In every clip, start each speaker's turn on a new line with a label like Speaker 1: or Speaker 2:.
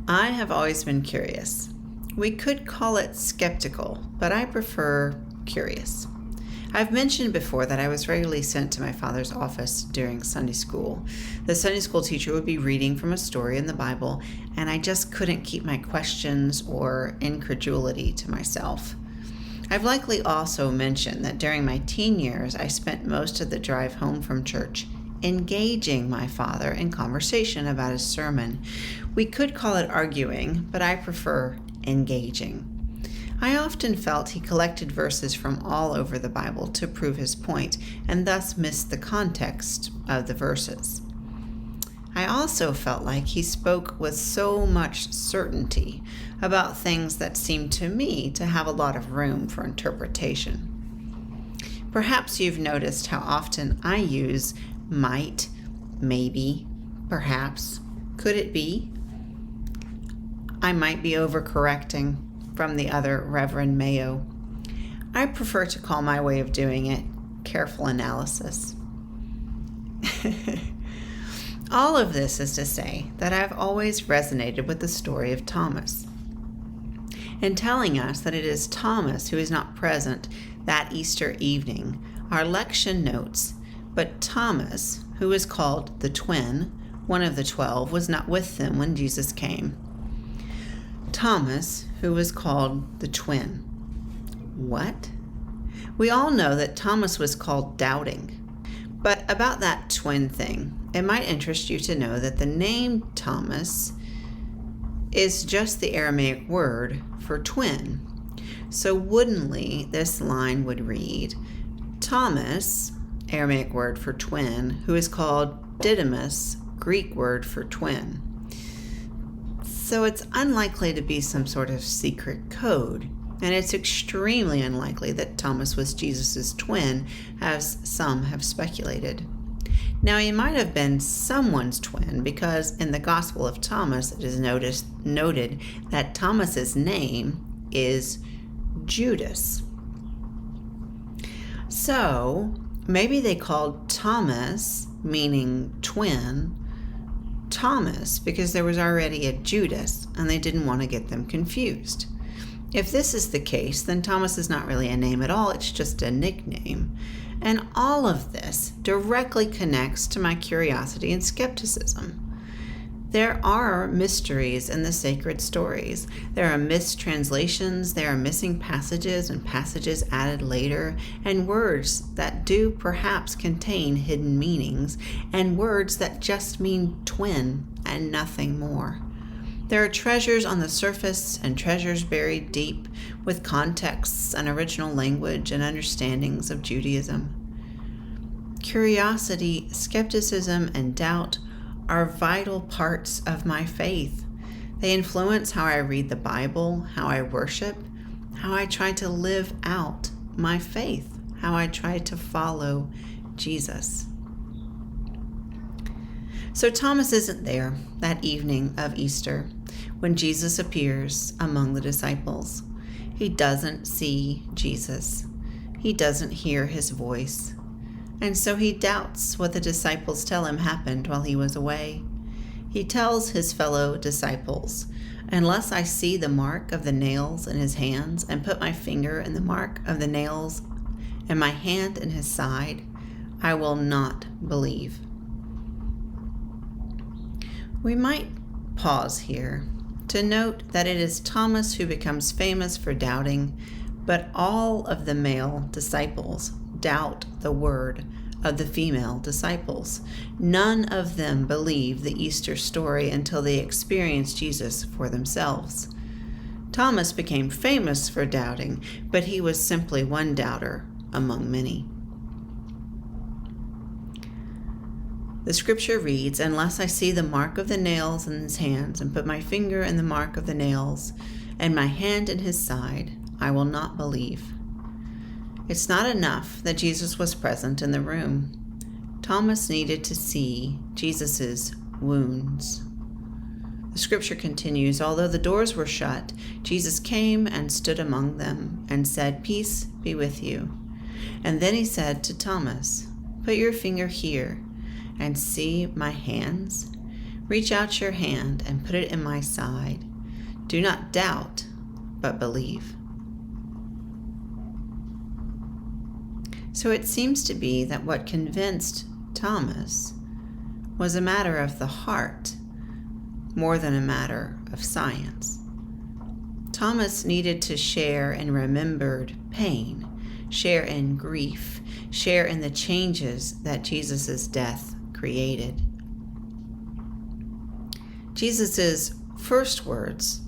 Speaker 1: I have always been curious. We could call it skeptical, but I prefer curious. I've mentioned before that I was regularly sent to my father's office during Sunday school. The Sunday school teacher would be reading from a story in the Bible, and I just couldn't keep my questions or incredulity to myself. I've likely also mentioned that during my teen years, I spent most of the drive home from church engaging my father in conversation about his sermon. We could call it arguing, but I prefer engaging. I often felt he collected verses from all over the Bible to prove his point, and thus missed the context of the verses. I also felt like he spoke with so much certainty about things that seemed to me to have a lot of room for interpretation. Perhaps you've noticed how often I use might, maybe, perhaps, could it be? I might be overcorrecting from the other Reverend Mayo. I prefer to call my way of doing it careful analysis. All of this is to say that I've always resonated with the story of Thomas. In telling us that it is Thomas who is not present that Easter evening, our lection notes, but Thomas, who is called the twin, one of the 12, was not with them when Jesus came. Thomas, who was called the twin. What? We all know that Thomas was called doubting. But about that twin thing, it might interest you to know that the name Thomas is just the Aramaic word for twin. So woodenly, this line would read, Thomas, Aramaic word for twin, who is called Didymus, Greek word for twin. So it's unlikely to be some sort of secret code, and it's extremely unlikely that Thomas was Jesus' twin, as some have speculated. Now, he might have been someone's twin, because in the Gospel of Thomas it is noted that Thomas's name is Judas. So maybe they called Thomas, meaning twin, Thomas because there was already a Judas and they didn't want to get them confused. If this is the case, then Thomas is not really a name at all, it's just a nickname. And all of this directly connects to my curiosity and skepticism. There are mysteries in the sacred stories. There are mistranslations, there are missing passages and passages added later, and words that do perhaps contain hidden meanings, and words that just mean twin and nothing more. There are treasures on the surface and treasures buried deep with contexts and original language and understandings of Judaism. Curiosity, skepticism, and doubt are vital parts of my faith. They influence how I read the Bible, how I worship, how I try to live out my faith, how I try to follow Jesus. So Thomas isn't there that evening of Easter when Jesus appears among the disciples. He doesn't see Jesus. He doesn't hear his voice. And so he doubts what the disciples tell him happened while he was away. He tells his fellow disciples, "Unless I see the mark of the nails in his hands and put my finger in the mark of the nails and my hand in his side, I will not believe." We might pause here to note that it is Thomas who becomes famous for doubting, but all of the male disciples doubt the word of the female disciples. None of them believe the Easter story until they experience Jesus for themselves. Thomas became famous for doubting, but he was simply one doubter among many. The scripture reads, "Unless I see the mark of the nails in his hands and put my finger in the mark of the nails and my hand in his side, I will not believe." It's not enough that Jesus was present in the room. Thomas needed to see Jesus' wounds. The scripture continues, "Although the doors were shut, Jesus came and stood among them and said, 'Peace be with you.' And then he said to Thomas, 'Put your finger here and see my hands. Reach out your hand and put it in my side. Do not doubt, but believe. So it seems to be that what convinced Thomas was a matter of the heart more than a matter of science. Thomas needed to share in remembered pain, share in grief, share in the changes that Jesus' death created. Jesus' first words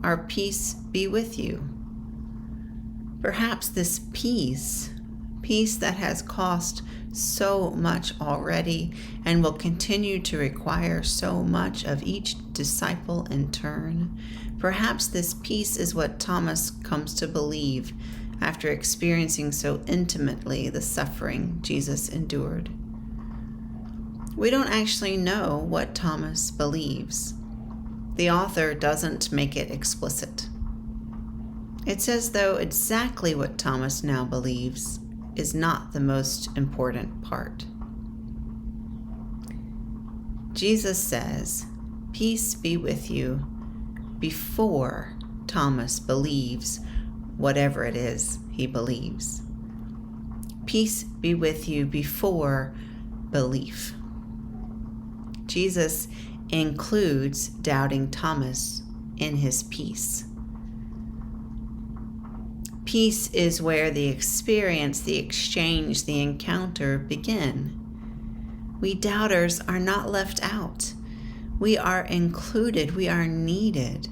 Speaker 1: are, "Peace be with you." Perhaps this peace that has cost so much already and will continue to require so much of each disciple in turn, perhaps this peace is what Thomas comes to believe after experiencing so intimately the suffering Jesus endured. We don't actually know what Thomas believes. The author doesn't make it explicit. It's as though exactly what Thomas now believes is not the most important part. Jesus says, "Peace be with you," before Thomas believes whatever it is he believes. Peace be with you before belief. Jesus includes doubting Thomas in his peace. Peace is where the experience, the exchange, the encounter begin. We doubters are not left out. We are included. We are needed.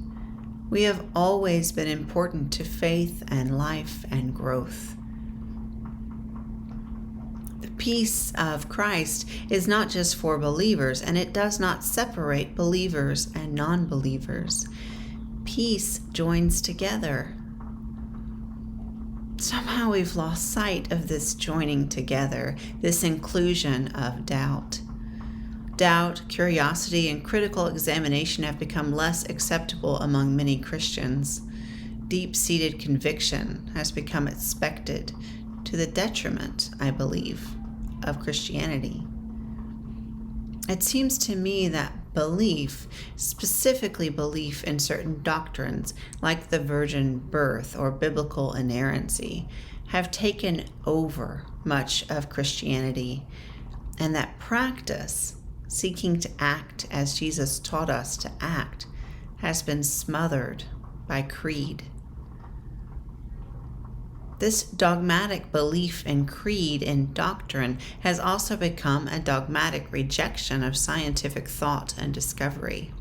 Speaker 1: We have always been important to faith and life and growth. The peace of Christ is not just for believers, and it does not separate believers and non-believers. Peace joins together. Somehow we've lost sight of this joining together, this inclusion of doubt. Doubt, curiosity, and critical examination have become less acceptable among many Christians. Deep-seated conviction has become expected, to the detriment, I believe, of Christianity. It seems to me that belief, specifically belief in certain doctrines like the virgin birth or biblical inerrancy, have taken over much of Christianity, and that practice, seeking to act as Jesus taught us to act, has been smothered by creed. This dogmatic belief in creed and doctrine has also become a dogmatic rejection of scientific thought and discovery.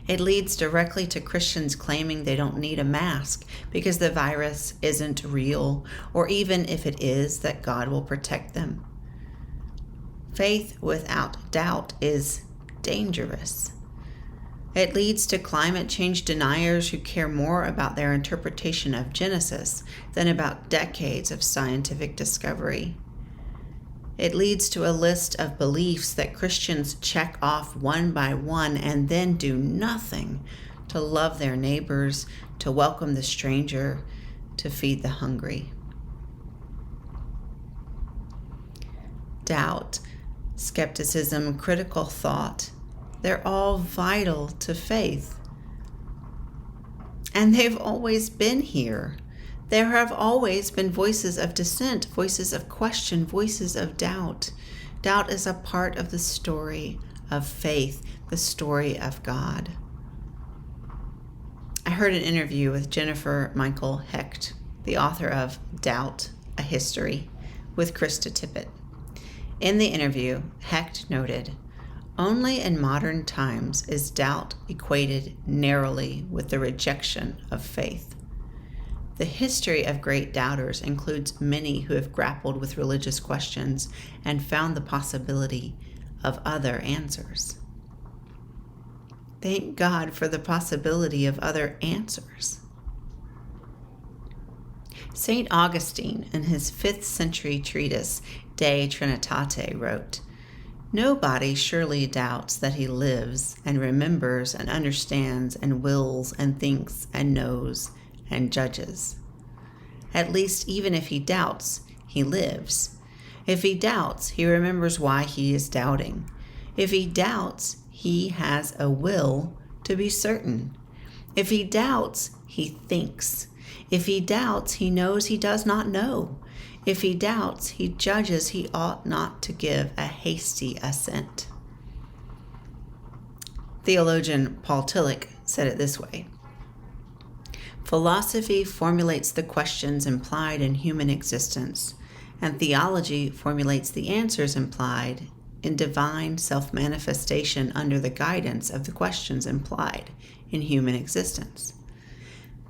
Speaker 1: It leads directly to Christians claiming they don't need a mask because the virus isn't real, or even if it is, that God will protect them. Faith without doubt is dangerous. It leads to climate change deniers who care more about their interpretation of Genesis than about decades of scientific discovery. It leads to a list of beliefs that Christians check off one by one and then do nothing to love their neighbors, to welcome the stranger, to feed the hungry. Doubt, skepticism, critical thought, they're all vital to faith. And they've always been here. There have always been voices of dissent, voices of question, voices of doubt. Doubt is a part of the story of faith, the story of God. I heard an interview with Jennifer Michael Hecht, the author of Doubt, A History, with Krista Tippett. In the interview, Hecht noted, "Only in modern times is doubt equated narrowly with the rejection of faith. The history of great doubters includes many who have grappled with religious questions and found the possibility of other answers." Thank God for the possibility of other answers. St. Augustine, in his 5th century treatise, De Trinitate, wrote, "Nobody surely doubts that he lives and remembers and understands and wills and thinks and knows and judges. At least even if he doubts, he lives. If he doubts, he remembers why he is doubting. If he doubts, he has a will to be certain. If he doubts, he thinks. If he doubts, he knows he does not know. If he doubts, he judges he ought not to give a hasty assent. Theologian Paul Tillich said it this way: philosophy formulates the questions implied in human existence, and theology formulates the answers implied in divine self-manifestation under the guidance of the questions implied in human existence.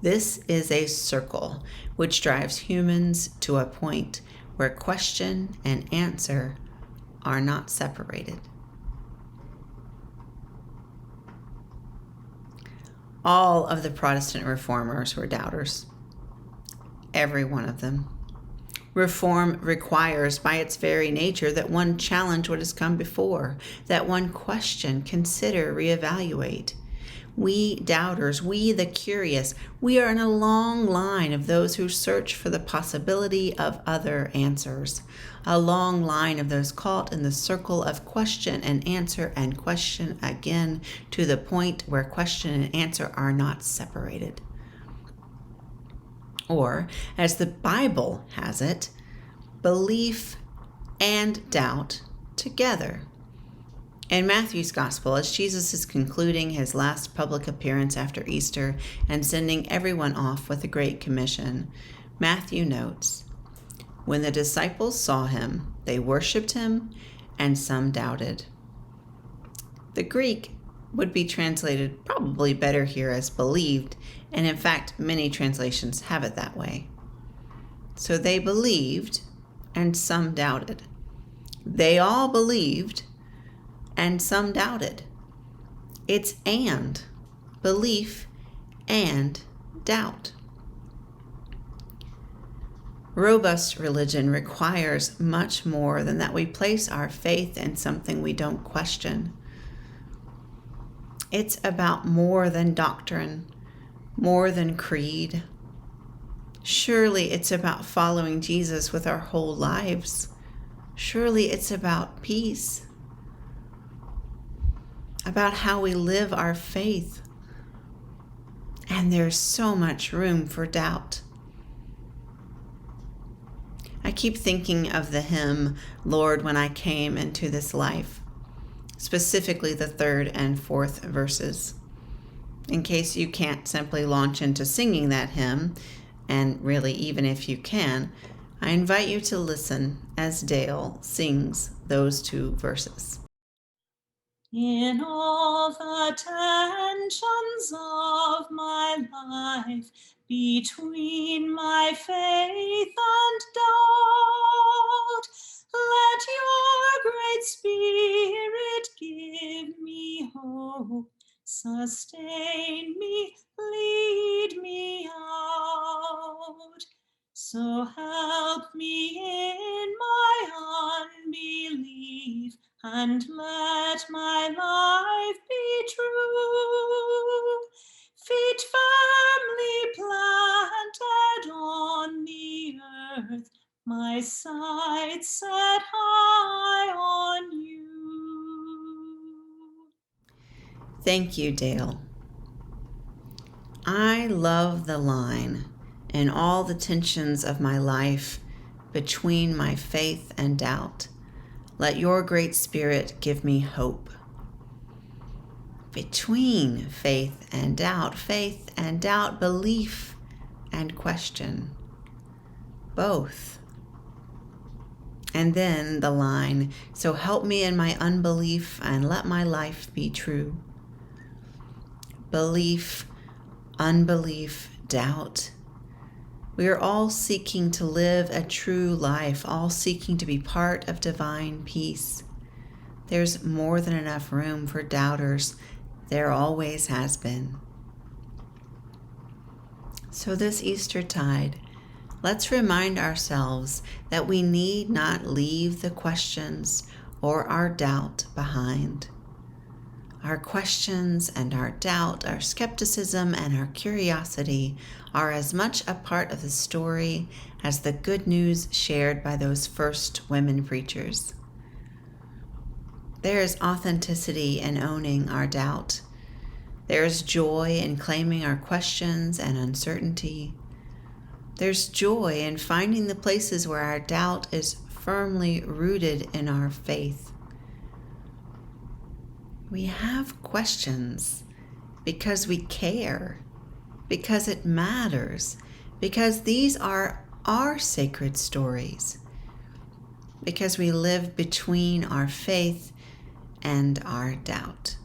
Speaker 1: This is a circle which drives humans to a point where question and answer are not separated. All of the Protestant reformers were doubters. Every one of them. Reform requires, by its very nature, that one challenge what has come before, that one question, consider, reevaluate. We doubters, we the curious, we are in a long line of those who search for the possibility of other answers, a long line of those caught in the circle of question and question again, to the point where question and answer are not separated. Or, as the Bible has it, belief and doubt together. In Matthew's Gospel, as Jesus is concluding his last public appearance after Easter and sending everyone off with the Great Commission, Matthew notes, "When the disciples saw him, they worshipped him, and some doubted." The Greek would be translated probably better here as believed, and in fact, many translations have it that way. So they believed, and some doubted. They all believed, and some doubted. It's and, belief and doubt. Robust religion requires much more than that we place our faith in something we don't question. It's about more than doctrine, more than creed. Surely it's about following Jesus with our whole lives. Surely it's about peace, about how we live our faith. And there's so much room for doubt. I keep thinking of the hymn, "Lord, When I Came Into This Life," specifically the 3rd and 4th verses. In case you can't simply launch into singing that hymn, and really even if you can, I invite you to listen as Dale sings those 2 verses.
Speaker 2: In all the tensions of my life, between my faith and doubt, let your great Spirit give me hope, sustain me, lead me out. So help me in my unbelief, and let my life be true. Feet firmly planted on the earth, my sights set high on you.
Speaker 1: Thank you, Dale. I love the line, "In all the tensions of my life, between my faith and doubt, let your great Spirit give me hope." Between faith and doubt, belief and question, both. And then the line, "So help me in my unbelief and let my life be true." Belief, unbelief, doubt. We are all seeking to live a true life, all seeking to be part of divine peace. There's more than enough room for doubters. There always has been. So this Eastertide, let's remind ourselves that we need not leave the questions or our doubt behind. Our questions and our doubt, our skepticism and our curiosity are as much a part of the story as the good news shared by those first women preachers. There is authenticity in owning our doubt. There is joy in claiming our questions and uncertainty. There's joy in finding the places where our doubt is firmly rooted in our faith. We have questions because we care, because it matters, because these are our sacred stories, because we live between our faith and our doubt.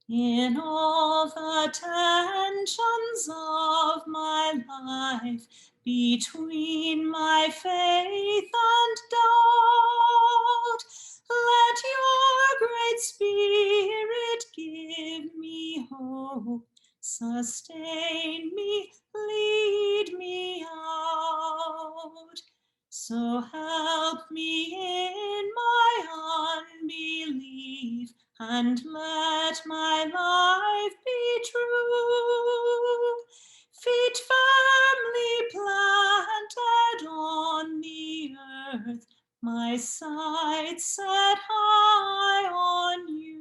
Speaker 2: In all the tensions of my life, between my faith and doubt, let your great Spirit give me hope, sustain me, lead me out. So help me in my unbelief, and let my life be true. Feet firmly planted on the earth, my sights set high on you.